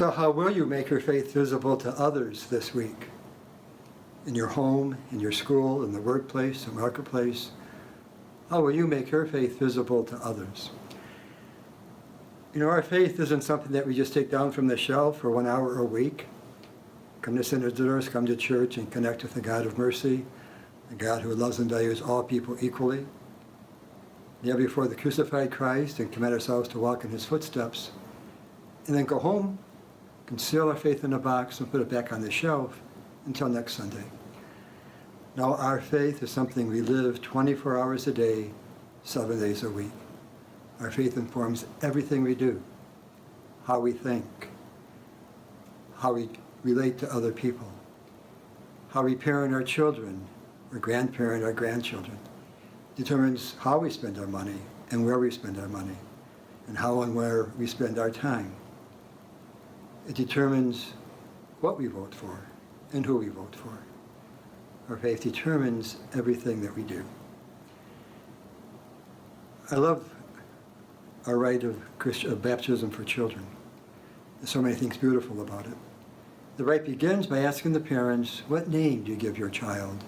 So how will you make your faith visible to others this week? In your home, in your school, in the workplace, the marketplace? How will you make your faith visible to others? You know, our faith isn't something that we just take down from the shelf for 1 hour a week. Come to Sinner's Doors, come to church and connect with the God of mercy, the God who loves and values all people equally. Kneel before the crucified Christ and commit ourselves to walk in his footsteps. And then go home, conceal our faith in a box and put it back on the shelf until next Sunday. Now our faith is something we live 24 hours a day, 7 days a week. Our faith informs everything we do, how we think, how we relate to other people, how we parent our children or grandparent our grandchildren. Determines how we spend our money and where we spend our money and how and where we spend our time. It determines what we vote for and who we vote for. Our faith determines everything that we do. I love our rite of baptism for children. There's so many things beautiful about it. The rite begins by asking the parents, what name do you give your child?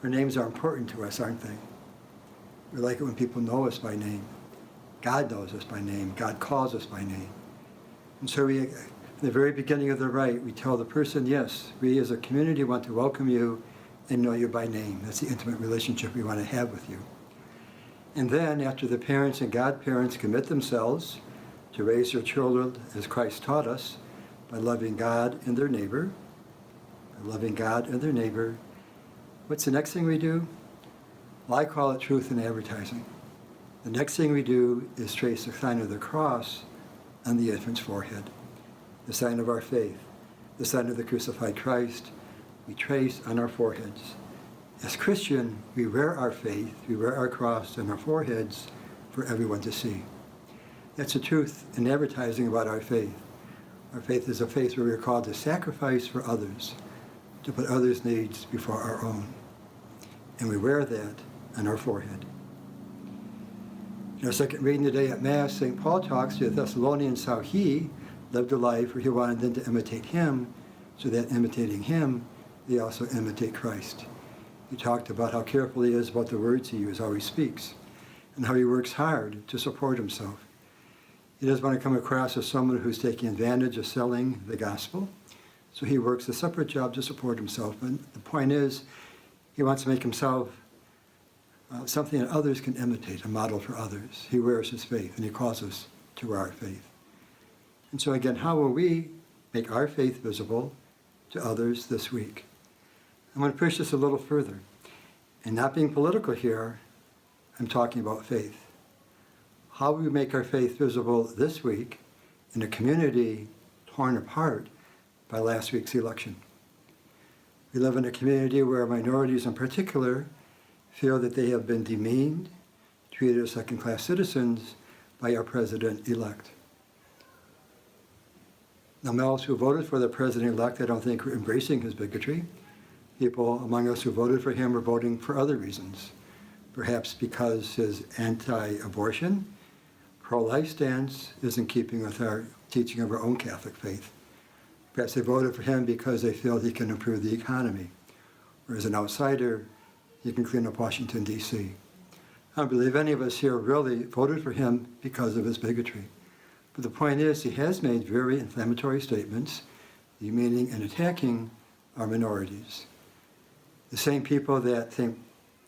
Our names are important to us, aren't they? We like it when people know us by name. God knows us by name. God calls us by name. And so we, in the very beginning of the rite, we tell the person, yes, we as a community want to welcome you and know you by name. That's the intimate relationship we want to have with you. And then, after the parents and godparents commit themselves to raise their children as Christ taught us, by loving God and their neighbor, what's the next thing we do? Well, I call it truth in advertising. The next thing we do is trace the sign of the cross on the infant's forehead, the sign of our faith, the sign of the crucified Christ, we trace on our foreheads. As Christian, we wear our faith, we wear our cross on our foreheads for everyone to see. That's the truth in advertising about our faith. Our faith is a faith where we are called to sacrifice for others, to put others' needs before our own. And we wear that on our forehead. In our second reading today at Mass, St. Paul talks to the Thessalonians how he lived a life where he wanted them to imitate him, so that imitating him, they also imitate Christ. He talked about how careful he is about the words he uses, how he speaks, and how he works hard to support himself. He doesn't want to come across as someone who's taking advantage of selling the gospel, so he works a separate job to support himself. And the point is, he wants to make himself something that others can imitate, a model for others. He wears his faith, and he calls us to wear our faith. And so again, how will we make our faith visible to others this week? I'm going to push this a little further. And not being political here, I'm talking about faith. How will we make our faith visible this week in a community torn apart by last week's election? We live in a community where minorities in particular feel that they have been demeaned, treated as second-class citizens by our president-elect. Now, males who voted for the president-elect, I don't think, were embracing his bigotry. People among us who voted for him were voting for other reasons, perhaps because his anti-abortion, pro-life stance is in keeping with our teaching of our own Catholic faith. Perhaps they voted for him because they feel he can improve the economy, or as an outsider, he can clean up Washington, D.C. I don't believe any of us here really voted for him because of his bigotry. But the point is, he has made very inflammatory statements, demeaning and attacking our minorities. The same people that think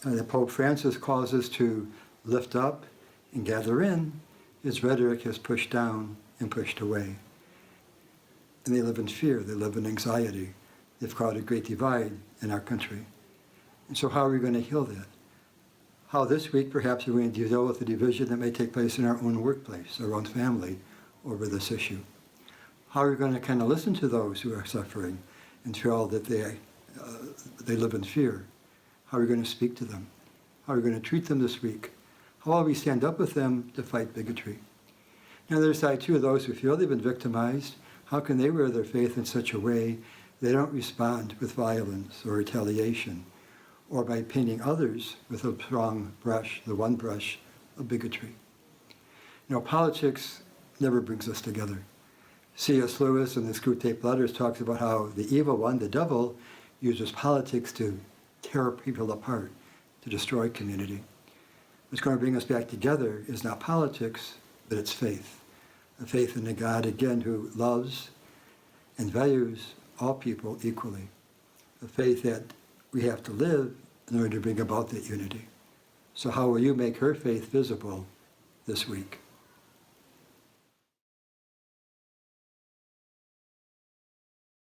that Pope Francis calls us to lift up and gather in, his rhetoric has pushed down and pushed away. And they live in fear, they live in anxiety. They've caused a great divide in our country. And so how are we going to heal that? How this week perhaps we're going to deal with the division that may take place in our own workplace, our own family, over this issue. How are we going to kind of listen to those who are suffering and feel that they live in fear? How are we going to speak to them? How are we going to treat them this week? How will we stand up with them to fight bigotry? On the other side, too, those who feel they've been victimized, how can they wear their faith in such a way they don't respond with violence or retaliation, or by painting others with a strong brush, the one brush of bigotry? You know, politics never brings us together. C.S. Lewis in the Screwtape Letters talks about how the evil one, the devil, uses politics to tear people apart, to destroy community. What's going to bring us back together is not politics, but it's faith. A faith in a God, again, who loves and values all people equally. A faith that we have to live in order to bring about that unity. So how will you make her faith visible this week?